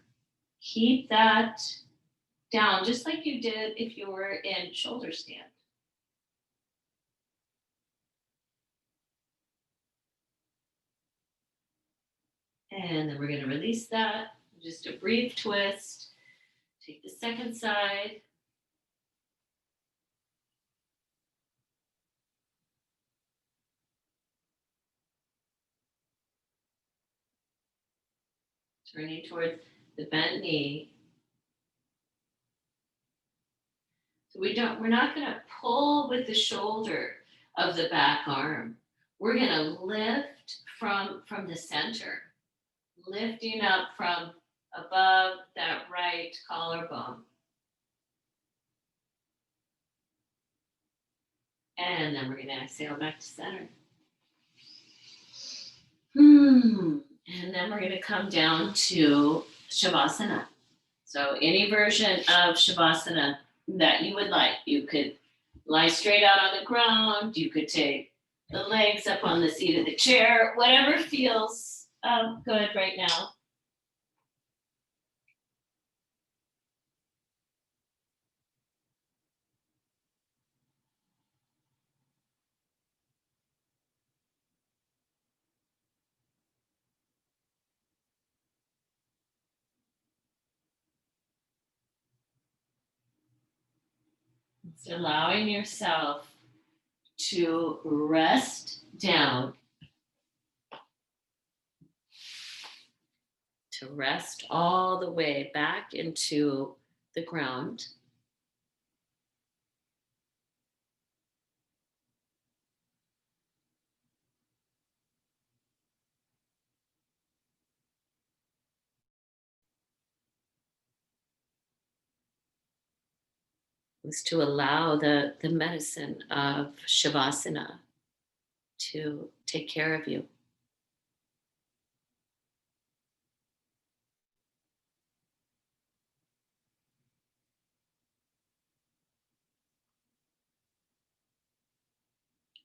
keep that down, just like you did if you were in shoulder stand. And then we're going to release that. Just a brief twist. Take the second side. Turning towards the bent knee. So we're not going to pull with the shoulder of the back arm. We're going to lift from the center, lifting up from above that right collarbone. And then we're going to exhale back to center. And then we're going to come down to Shavasana. So any version of Shavasana that you would like. You could lie straight out on the ground. You could take the legs up on the seat of the chair. Whatever feels good right now. It's allowing yourself to rest down, to rest all the way back into the ground. Is to allow the medicine of Shavasana to take care of you.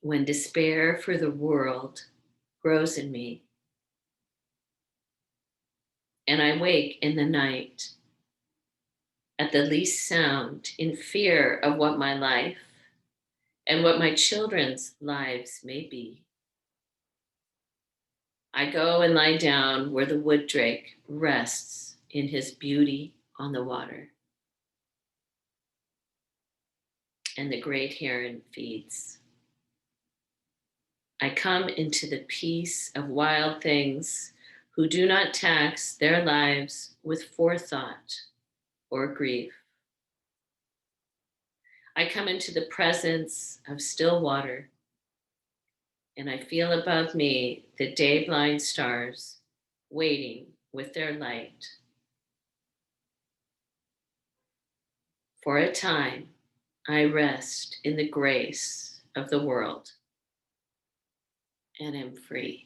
When despair for the world grows in me, and I wake in the night at the least sound in fear of what my life and what my children's lives may be, I go and lie down where the wood drake rests in his beauty on the water, and the great heron feeds. I come into the peace of wild things who do not tax their lives with forethought or grief. I come into the presence of still water, and I feel above me the day blind stars waiting with their light. For a time, I rest in the grace of the world and am free.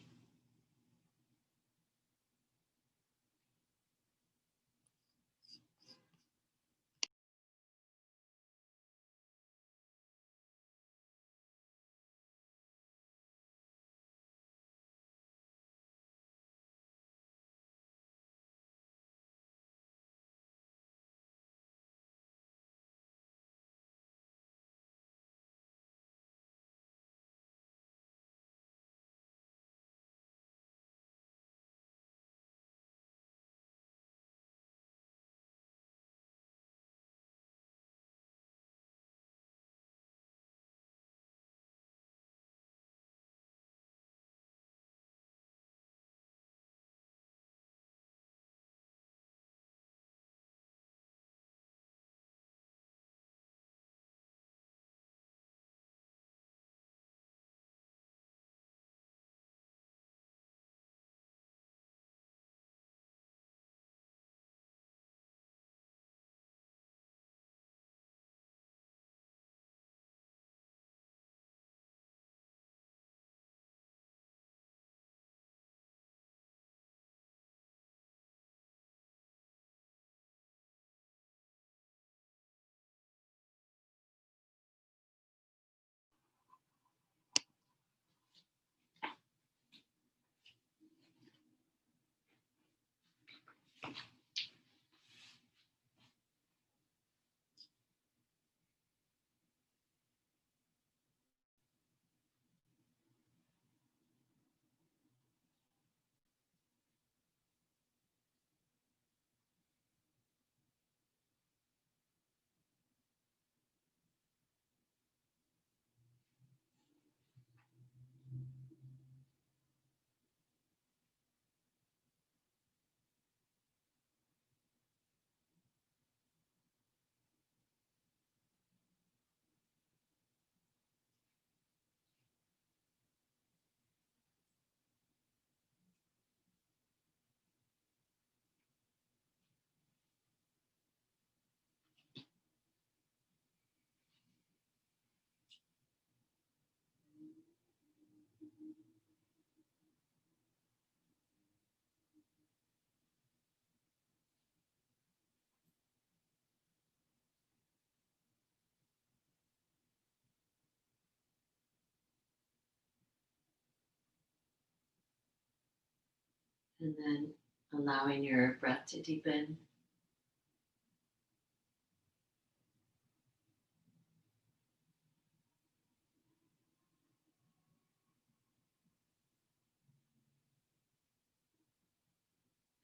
And then allowing your breath to deepen.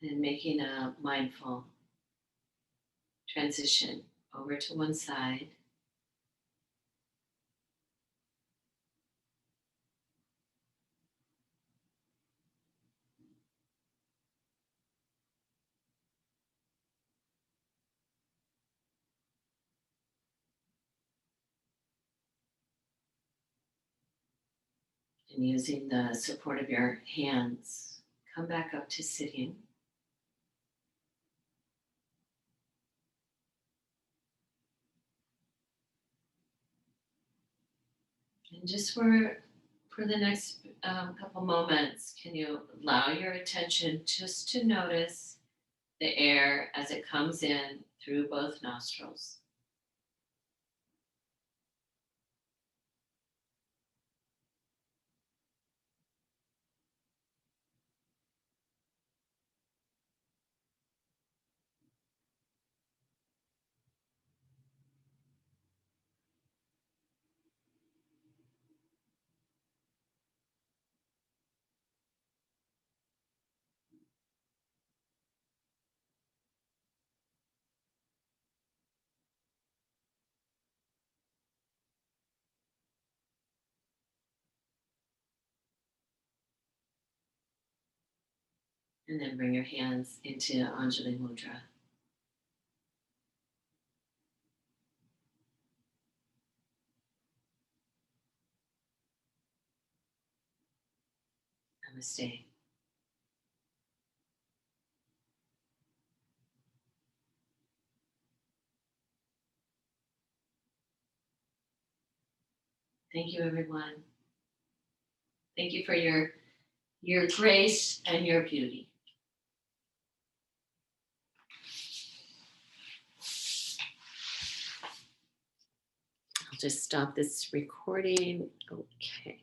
And making a mindful transition over to one side, And using the support of your hands, come back up to sitting. And just for the next couple moments, can you allow your attention just to notice the air as it comes in through both nostrils? And then bring your hands into Anjali Mudra. Namaste. Thank you, everyone. Thank you for your grace and your beauty. I'll just stop this recording. Okay.